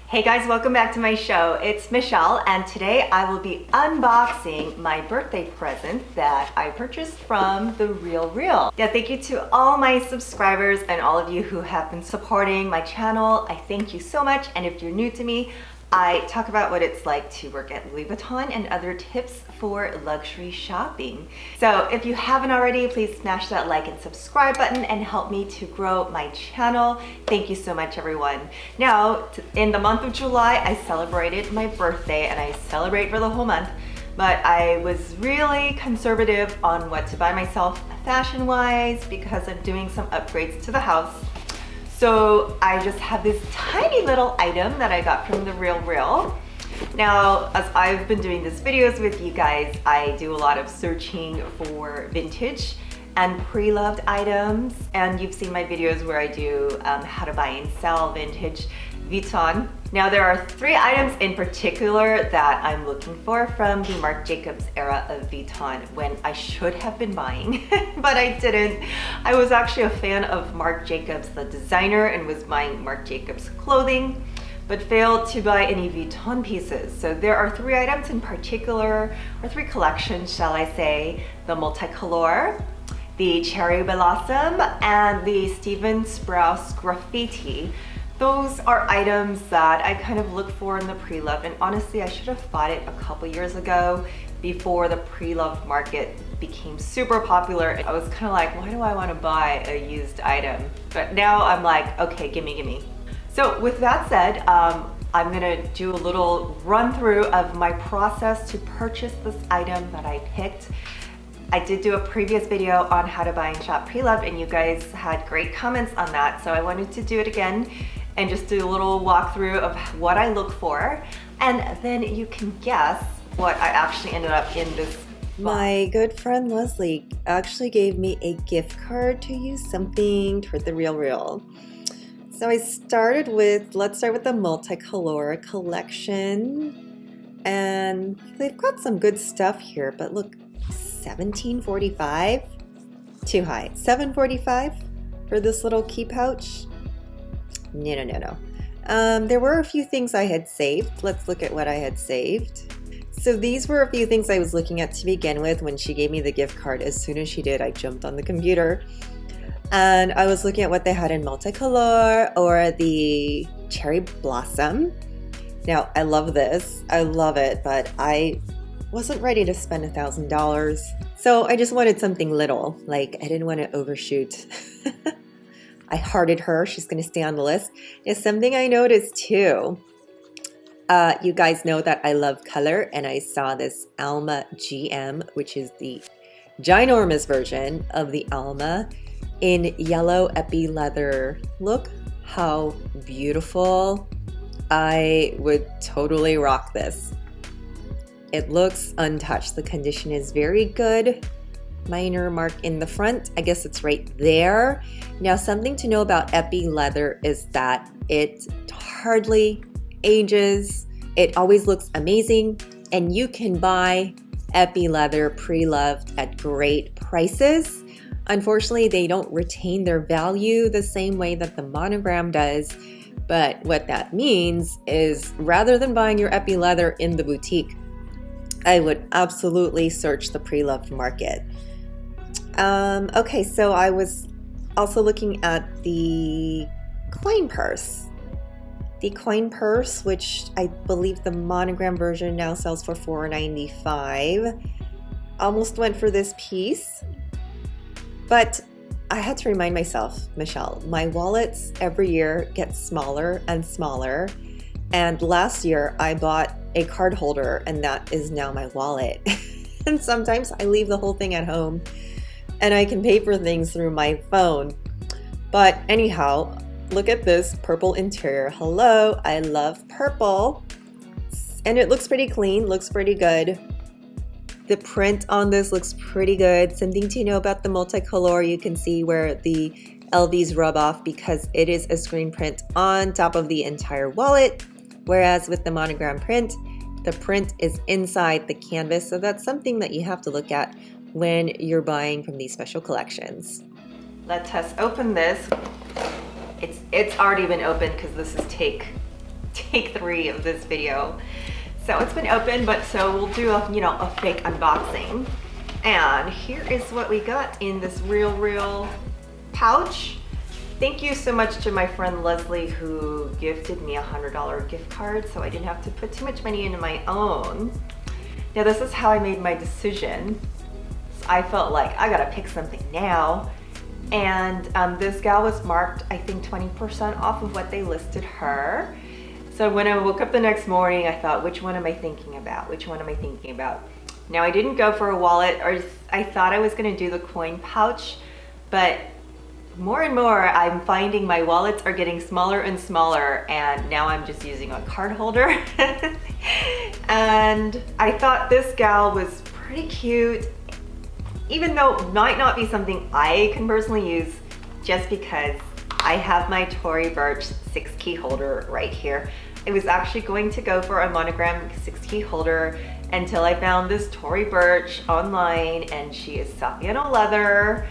Hey guys, welcome back to my show. It's Michelle, and today I will be unboxing my birthday present that I purchased from The Real. Yeah, thank you to all my subscribers and all of you who have been supporting my channel. I thank you so much, and if you're new to me, I talk about what it's like to work at Louis Vuitton and other tips for luxury shopping. So if you haven't already, please smash that like and subscribe button and help me to grow my channel. Thank you so much, everyone. Now, in the month of July, I celebrated my birthday, and I celebrate for the whole month, but I was really conservative on what to buy myself fashion-wise because I'm doing some upgrades to the house. So I just have this tiny little item that I got from The Real. Now, as I've been doing these videos with you guys, I do a lot of searching for vintage and pre-loved items. And you've seen my videos where I do how to buy and sell vintage Vuitton. Now, there are 3 items in particular that I'm looking for from the Marc Jacobs era of Vuitton when I should have been buying, but I didn't. I was actually a fan of Marc Jacobs, the designer, and was buying Marc Jacobs clothing, but failed to buy any Vuitton pieces. So there are 3 items in particular, or 3 collections, shall I say: the Multicolor, the Cherry Blossom, and the Steven Sprouse Graffiti. Those are items that I kind of look for in the pre-loved, and honestly, I should have bought it a couple years ago before the pre-loved market became super popular. I was kind of like, why do I want to buy a used item? But now I'm like, okay, gimme. So with that said, I'm gonna do a little run through of my process to purchase this item that I picked. I did do a previous video on how to buy and shop pre-loved, and you guys had great comments on that, so I wanted to do it again and just do a little walkthrough of what I look for, and then you can guess what I actually ended up in this box. My good friend Leslie actually gave me a gift card to use something toward The Real. So I started with, let's start with the Multicolor Collection, and they've got some good stuff here, but look, $17.45, too high. $7.45 for this little key pouch. No. There were a few things I had saved. Let's look at what I had saved. So these were a few things I was looking at to begin with when she gave me the gift card. As soon as she did, I jumped on the computer and I was looking at what they had in Multicolor or the Cherry Blossom. Now, I love this. I love it, but I wasn't ready to spend $1,000. So I just wanted something little. Like, I didn't want to overshoot. I hearted her. She's going to stay on the list. It's something I noticed too. You guys know that I love color, and I saw this Alma GM, which is the ginormous version of the Alma in yellow epi leather. Look how beautiful. I would totally rock this. It looks untouched. The condition is very good. Minor mark in the front. I guess it's right there. Now, something to know about epi leather is that it hardly ages. It always looks amazing, and you can buy epi leather pre-loved at great prices. Unfortunately, they don't retain their value the same way that the monogram does. But what that means is, rather than buying your epi leather in the boutique, I would absolutely search the pre-loved market. Okay, so I was also looking at the coin purse. The coin purse, which I believe the monogram version now sells for $4.95. Almost went for this piece, but I had to remind myself, Michelle, my wallets every year get smaller and smaller. And last year I bought a card holder, and that is now my wallet. And sometimes I leave the whole thing at home and I can pay for things through my phone. But anyhow, look at this purple interior. Hello, I love purple. And it looks pretty clean, looks pretty good. The print on this looks pretty good. Something to know about the Multicolor, you can see where the LVs rub off because it is a screen print on top of the entire wallet. Whereas with the monogram print, the print is inside the canvas. So that's something that you have to look at when you're buying from these special collections. Let us open this. It's already been opened because this is take take 3 of this video. So it's been open, but so we'll do a, you know, a fake unboxing. And here is what we got in this real pouch. Thank you so much to my friend Leslie who gifted me a $100 gift card so I didn't have to put too much money into my own. Now this is how I made my decision. So I felt like I gotta pick something now. And this gal was marked, I think 20% off of what they listed her. So when I woke up the next morning, I thought, which one am I thinking about? Which one am I thinking about? Now I didn't go for a wallet, or I thought I was gonna do the coin pouch, but more and more I'm finding my wallets are getting smaller and smaller, and now I'm just using a card holder. And I thought this gal was pretty cute, even though it might not be something I can personally use, just because I have my Tory Burch 6-key holder right here. I was actually going to go for a monogram 6-key holder until I found this Tory Burch online, and she is Saffiano leather,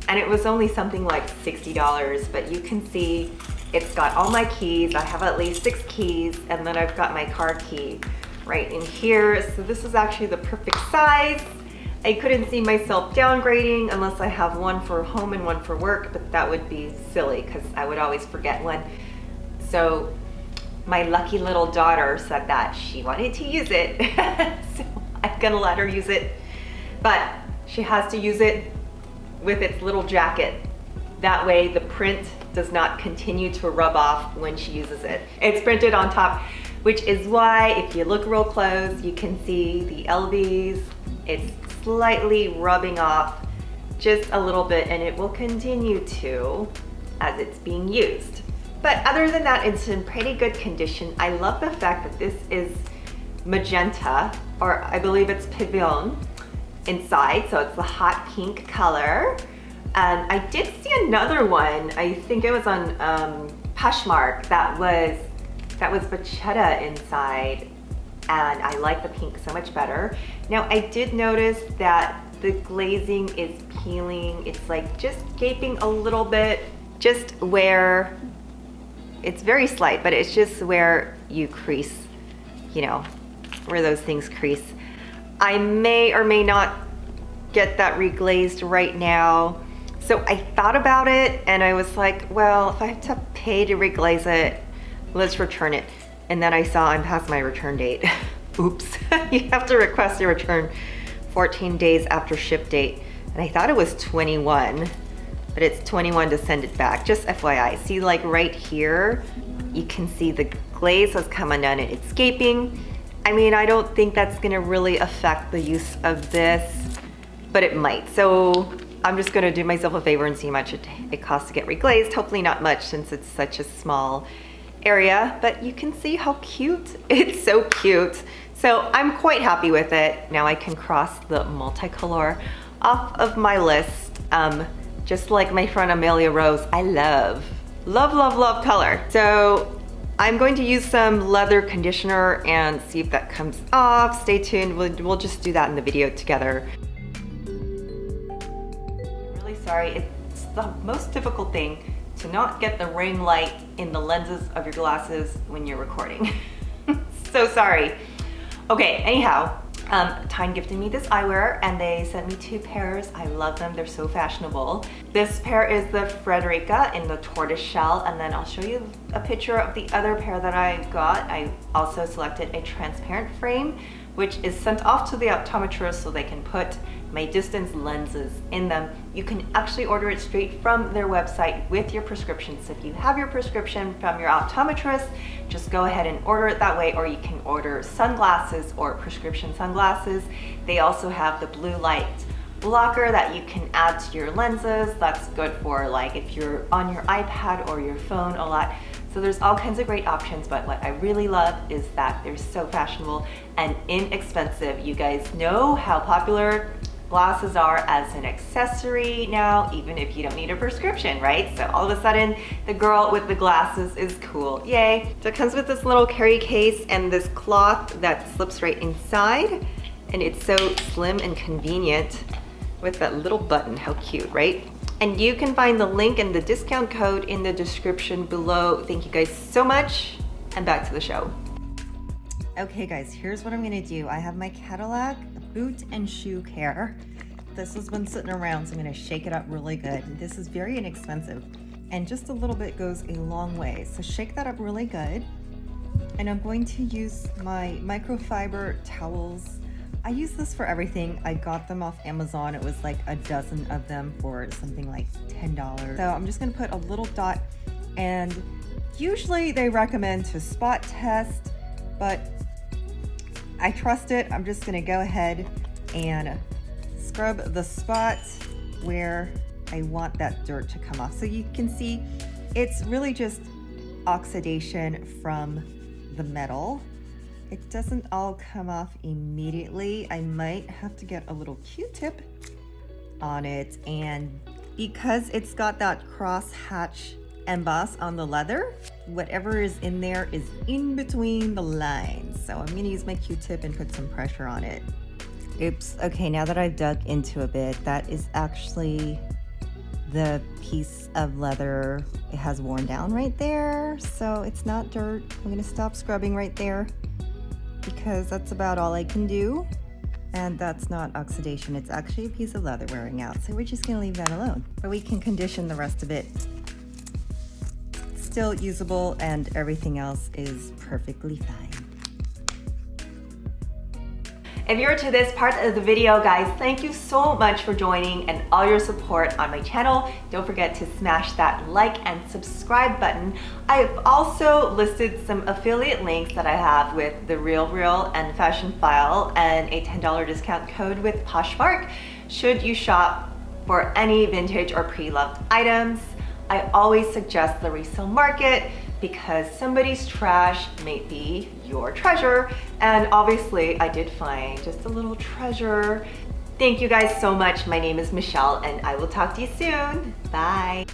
and it was only something like $60, but you can see it's got all my keys. I have at least 6 keys, and then I've got my card key right in here. So this is actually the perfect size. I couldn't see myself downgrading unless I have one for home and one for work, but that would be silly because I would always forget one. So my lucky little daughter said that she wanted to use it. So I'm gonna let her use it, but she has to use it with its little jacket. That way the print does not continue to rub off when she uses it. It's printed on top, which is why if you look real close, you can see the LBs. It's slightly rubbing off just a little bit, and it will continue to as it's being used. But other than that, it's in pretty good condition. I love the fact that this is magenta, or I believe it's pavillon inside, so it's the hot pink color. And I did see another one, I think it was on Poshmark, that was Vachetta inside, and I like the pink so much better. Now I did notice that the glazing is peeling. It's like just gaping a little bit, just where, it's very slight, but it's just where you crease, you know, where those things crease. I may or may not get that reglazed right now. So I thought about it and I was like, well, if I have to pay to reglaze it, let's return it. And then I saw I'm past my return date. Oops. You have to request a return 14 days after ship date. And I thought it was 21, but it's 21 to send it back. Just FYI. See, like right here, you can see the glaze has come undone and it's gaping. I mean, I don't think that's gonna really affect the use of this, but it might. So I'm just gonna do myself a favor and see how much it costs to get reglazed. Hopefully not much since it's such a small area, but you can see how cute. It's so cute. So I'm quite happy with it. Now I can cross the multicolor off of my list. Just like my friend Amelia Rose, I love color. So I'm going to use some leather conditioner and see if that comes off. Stay tuned, we'll just do that in the video together. I'm really sorry, it's the most difficult thing to not get the ring light in the lenses of your glasses when you're recording. So sorry. Okay, anyhow, TIJN gifted me this eyewear and they sent me 2 pairs. I love them, they're so fashionable. This pair is the Frederica in the tortoise shell, and then I'll show you a picture of the other pair that I got. I also selected a transparent frame, which is sent off to the optometrist so they can put my distance lenses in them. You can actually order it straight from their website with your prescription. So if you have your prescription from your optometrist, just go ahead and order it that way, or you can order sunglasses or prescription sunglasses. They also have the blue light blocker that you can add to your lenses. That's good for like if you're on your iPad or your phone a lot. So there's all kinds of great options, but what I really love is that they're so fashionable and inexpensive. You guys know how popular glasses are as an accessory now, even if you don't need a prescription, right? So all of a sudden, the girl with the glasses is cool. Yay. So it comes with this little carry case and this cloth that slips right inside. And it's so slim and convenient with that little button. How cute, right? And you can find the link and the discount code in the description below. Thank you guys so much And back to the show. Okay guys, here's what I'm gonna do. I have my Cadillac boot and shoe care. This has been sitting around, so I'm gonna shake it up really good. This is very inexpensive, and just a little bit goes a long way. So shake that up really good. And I'm going to use my microfiber towels. I use this for everything. I got them off Amazon. It was like a dozen of them for something like $10. So I'm just gonna put a little dot, and usually they recommend to spot test, but I trust it. I'm just gonna go ahead and scrub the spot where I want that dirt to come off. So you can see it's really just oxidation from the metal. It doesn't all come off immediately. I might have to get a little Q-tip on it, and because it's got that cross hatch emboss on the leather, whatever is in there is in between the lines. So I'm gonna use my Q-tip and put some pressure on it. Oops, okay, now that I've dug into a bit, that is actually the piece of leather. It has worn down right there, so it's not dirt. I'm gonna stop scrubbing right there because that's about all I can do. And that's not oxidation, it's actually a piece of leather wearing out. So we're just gonna leave that alone. But we can condition the rest of it. Still usable, and everything else is perfectly fine. If you're to this part of the video, guys, thank you so much for joining and all your support on my channel. Don't forget to smash that like and subscribe button. I've also listed some affiliate links that I have with The Real Real and Fashion File, and a $10 discount code with Poshmark should you shop for any vintage or pre-loved items. I always suggest the resale market because somebody's trash may be your treasure. And obviously I did find just a little treasure. Thank you guys so much. My name is Michelle, and I will talk to you soon. Bye.